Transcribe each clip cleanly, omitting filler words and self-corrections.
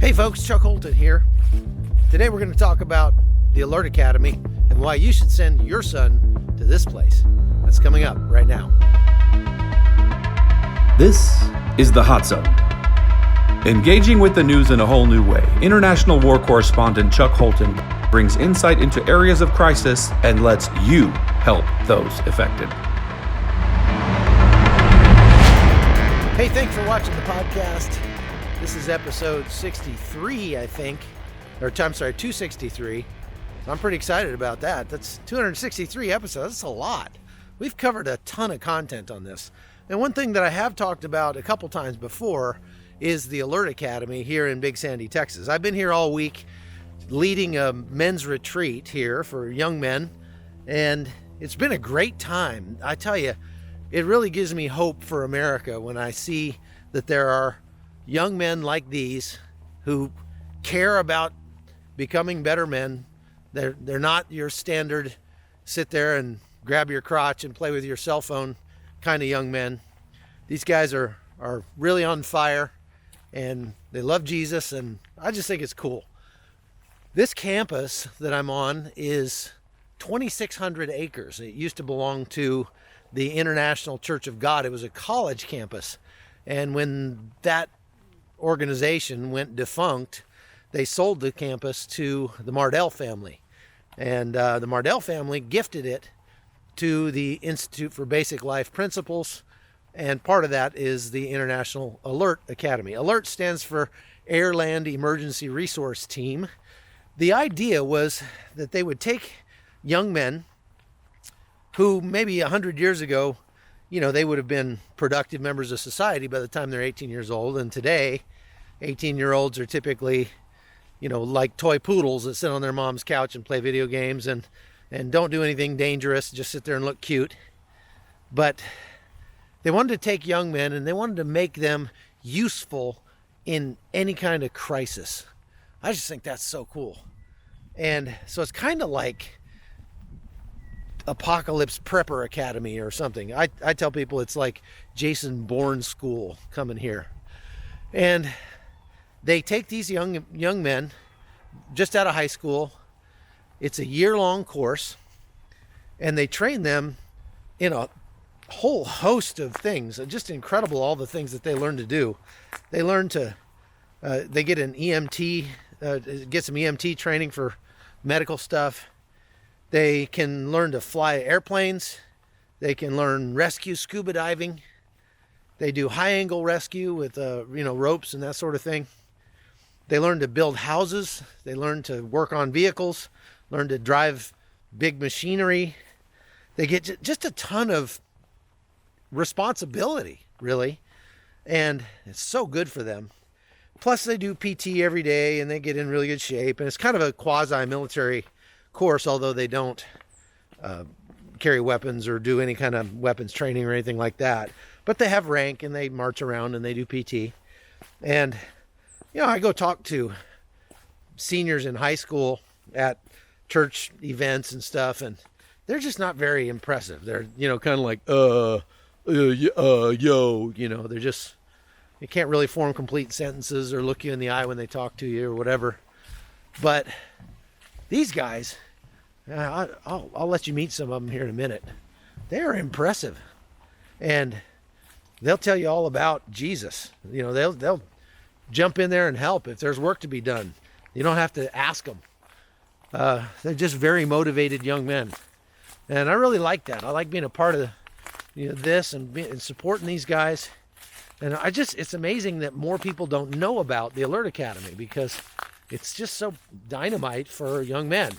Hey folks, Chuck Holton here. Today we're going to talk about the Alert Academy and why you should send your son to this place. That's coming up right now. This is the Hot Zone. Engaging with the news in a whole new way, international war correspondent Chuck Holton brings insight into areas of crisis and lets you help those affected. Hey, thanks for watching the podcast. This is episode 63, I think. Or, I'm sorry, 263. So I'm pretty excited about that. That's 263 episodes. That's a lot. We've covered a ton of content on this. And one thing that I have talked about a couple times before is the Alert Academy here in Big Sandy, Texas. I've been here all week leading a men's retreat here for young men. And it's been a great time. I tell you, it really gives me hope for America when I see that there are young men like these who care about becoming better men. They're not your standard sit there and grab your crotch and play with your cell phone kind of young men. These guys are really on fire and they love Jesus, and I just think it's cool. This campus that I'm on is 2,600 acres. It used to belong to the International Church of God. It was a college campus. And when that organization went defunct, they sold the campus to the Mardell family. And the Mardell family gifted it to the Institute for Basic Life Principles. And part of that is the International Alert Academy. Alert stands for Air Land Emergency Resource Team. The idea was that they would take young men who maybe 100 years ago, they would have been productive members of society by the time they're 18 years old. And today, 18-year-olds are typically, like toy poodles that sit on their mom's couch and play video games and don't do anything dangerous, just sit there and look cute. But they wanted to take young men and they wanted to make them useful in any kind of crisis. I just think that's so cool. And so it's kind of like Apocalypse Prepper Academy or something. I tell people it's like Jason Bourne School coming here. And they take these young men just out of high school. It's a year-long course, and they train them in a whole host of things. Just incredible, all the things that they learn to do. They learn to, they get an EMT, get some EMT training for medical stuff. They can learn to fly airplanes. They can learn rescue scuba diving. They do high angle rescue with, ropes and that sort of thing. They learn to build houses. They learn to work on vehicles, learn to drive big machinery. They get just a ton of responsibility, really. And it's so good for them. Plus they do PT every day and they get in really good shape. And it's kind of a quasi-military course, although they don't carry weapons or do any kind of weapons training or anything like that. But they have rank and they march around and they do PT. And, I go talk to seniors in high school at church events and stuff, and they're just not very impressive. They're, kind of like, they're just, they can't really form complete sentences or look you in the eye when they talk to you or whatever. But these guys, I'll let you meet some of them here in a minute. They are impressive, and they'll tell you all about Jesus. They'll jump in there and help if there's work to be done. You don't have to ask them. They're just very motivated young men, and I really like that. I like being a part of this and supporting these guys. And it's amazing that more people don't know about the Alert Academy because it's just so dynamite for young men.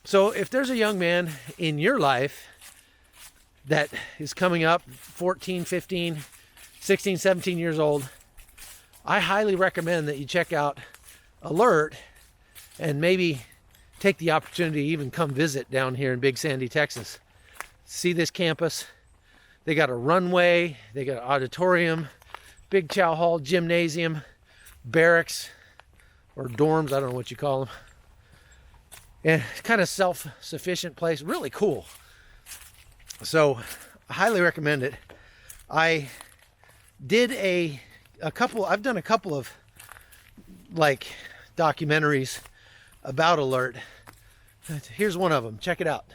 So if there's a young man in your life that is coming up 14, 15, 16, 17 years old, I highly recommend that you check out Alert and maybe take the opportunity to even come visit down here in Big Sandy, Texas. See this campus. They got a runway, they got an auditorium, big chow hall, gymnasium, barracks, or dorms, I don't know what you call them. And kind of self-sufficient place, really cool. So I highly recommend it. I did I've done a couple of like documentaries about Alert. Here's one of them. Check it out.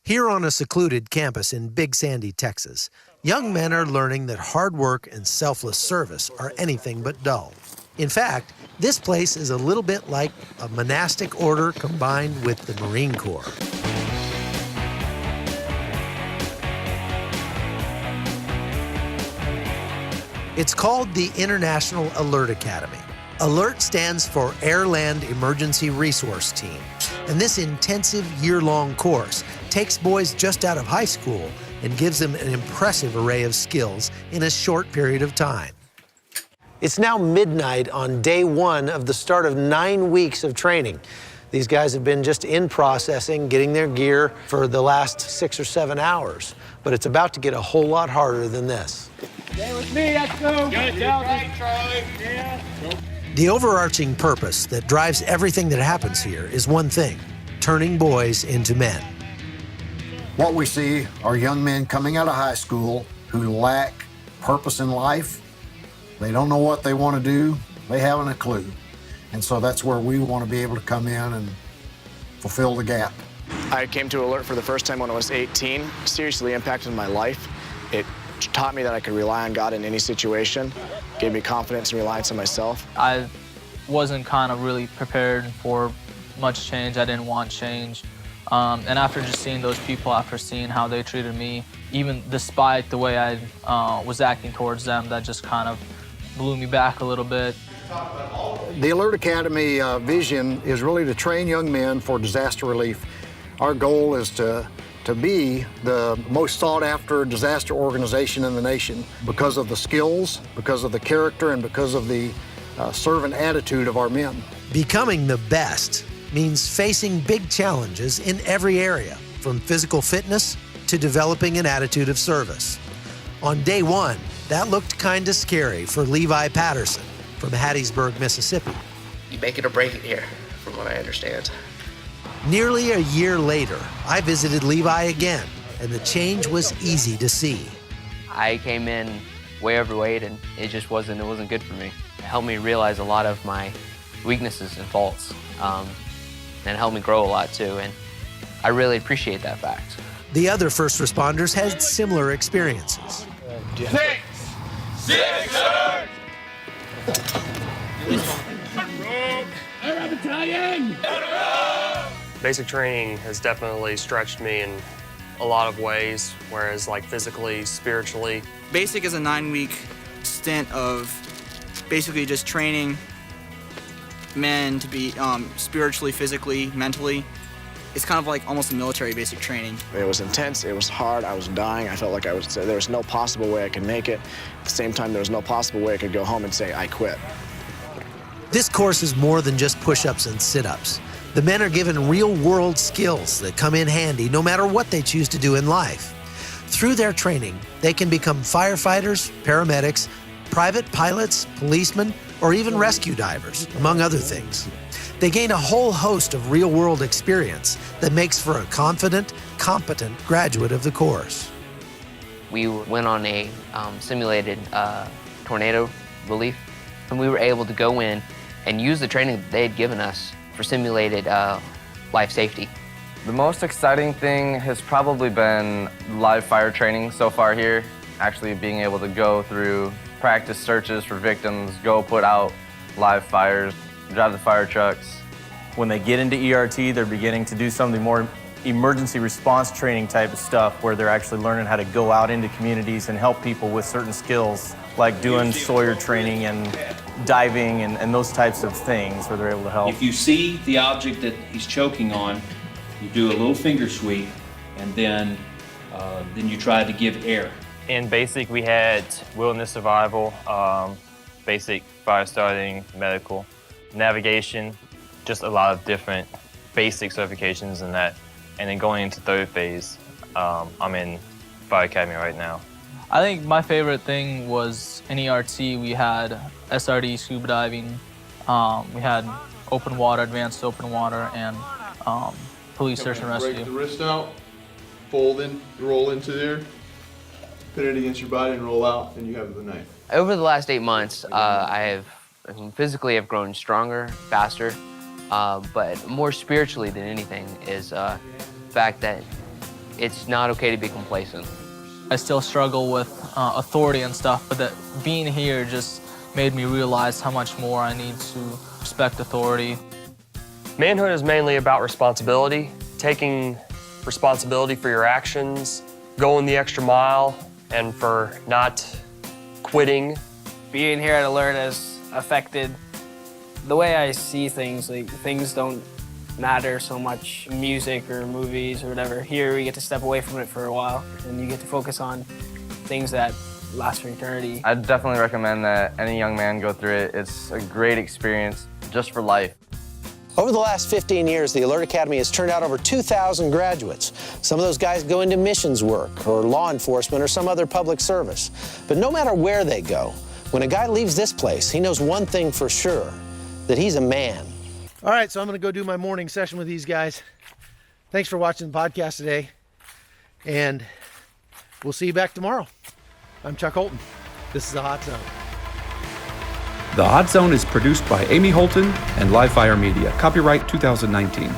Here on a secluded campus in Big Sandy, Texas, young men are learning that hard work and selfless service are anything but dull. In fact, this place is a little bit like a monastic order combined with the Marine Corps. It's called the International Alert Academy. ALERT stands for Air-Land Emergency Resource Team, and this intensive year-long course takes boys just out of high school and gives them an impressive array of skills in a short period of time. It's now midnight on day one of the start of 9 weeks of training. These guys have been just in processing, getting their gear for the last 6 or 7 hours, but it's about to get a whole lot harder than this. Stay with me, let's go. Good, right, Charlie. Yeah. The overarching purpose that drives everything that happens here is one thing: turning boys into men. What we see are young men coming out of high school who lack purpose in life. They don't know what they want to do. They haven't a clue. And so that's where we want to be able to come in and fulfill the gap. I came to Alert for the first time when I was 18. Seriously impacted my life. It taught me that I could rely on God in any situation, gave me confidence and reliance on myself. I wasn't kind of really prepared for much change. I didn't want change. And after just seeing those people, after seeing how they treated me, even despite the way I was acting towards them, that just kind of blew me back a little bit. The Alert Academy vision is really to train young men for disaster relief. Our goal is to be the most sought-after disaster organization in the nation because of the skills, because of the character, and because of the servant attitude of our men. Becoming the best means facing big challenges in every area, from physical fitness to developing an attitude of service. On day one, that looked kind of scary for Levi Patterson from Hattiesburg, Mississippi. You make it or break it here, from what I understand. Nearly a year later, I visited Levi again, and the change was easy to see. I came in way overweight, and it wasn't good for me. It helped me realize a lot of my weaknesses and faults, and helped me grow a lot too, and I really appreciate that fact. The other first responders had similar experiences. Six, battalion! Basic training has definitely stretched me in a lot of ways, whereas like physically, spiritually. Basic is a 9-week stint of basically just training men to be spiritually, physically, mentally. It's kind of like almost a military basic training. It was intense, it was hard, I was dying. I felt like there was no possible way I could make it. At the same time, there was no possible way I could go home and say, I quit. This course is more than just push-ups and sit-ups. The men are given real-world skills that come in handy no matter what they choose to do in life. Through their training, they can become firefighters, paramedics, private pilots, policemen, or even rescue divers, among other things. They gain a whole host of real-world experience that makes for a confident, competent graduate of the course. We went on a simulated tornado relief, and we were able to go in and use the training that they had given us for simulated life safety. The most exciting thing has probably been live fire training so far here, actually being able to go through practice searches for victims, go put out live fires, drive the fire trucks. When they get into ERT, they're beginning to do some of the more emergency response training type of stuff where they're actually learning how to go out into communities and help people with certain skills, like doing Sawyer training and diving and those types of things where they're able to help. If you see the object that he's choking on, you do a little finger sweep, and then you try to give air. In basic, we had wilderness survival, basic fire starting, medical, navigation, just a lot of different basic certifications in that. And then going into third phase, I'm in Fire Academy right now. I think my favorite thing was in ERT, we had SRD scuba diving, we had open water, advanced open water, and police search and rescue. Break the wrist out, fold in, roll into there, pin it against your body and roll out, and you have the knife. Over the last 8 months, physically I've grown stronger, faster, but more spiritually than anything is the fact that it's not okay to be complacent. I still struggle with authority and stuff, but that being here just made me realize how much more I need to respect authority. Manhood is mainly about responsibility, taking responsibility for your actions, going the extra mile, and for not quitting. Being here at Alert has affected the way I see things. Like, things don't matter so much, music or movies or whatever. Here we get to step away from it for a while, and you get to focus on things that last for eternity. I'd definitely recommend that any young man go through it. It's a great experience just for life. Over the last 15 years, the Alert Academy has turned out over 2,000 graduates. Some of those guys go into missions work or law enforcement or some other public service. But no matter where they go, when a guy leaves this place, he knows one thing for sure, that he's a man. All right, so I'm going to go do my morning session with these guys. Thanks for watching the podcast today, and we'll see you back tomorrow. I'm Chuck Holton. This is The Hot Zone. The Hot Zone is produced by Amy Holton and Livefire Media. Copyright 2019.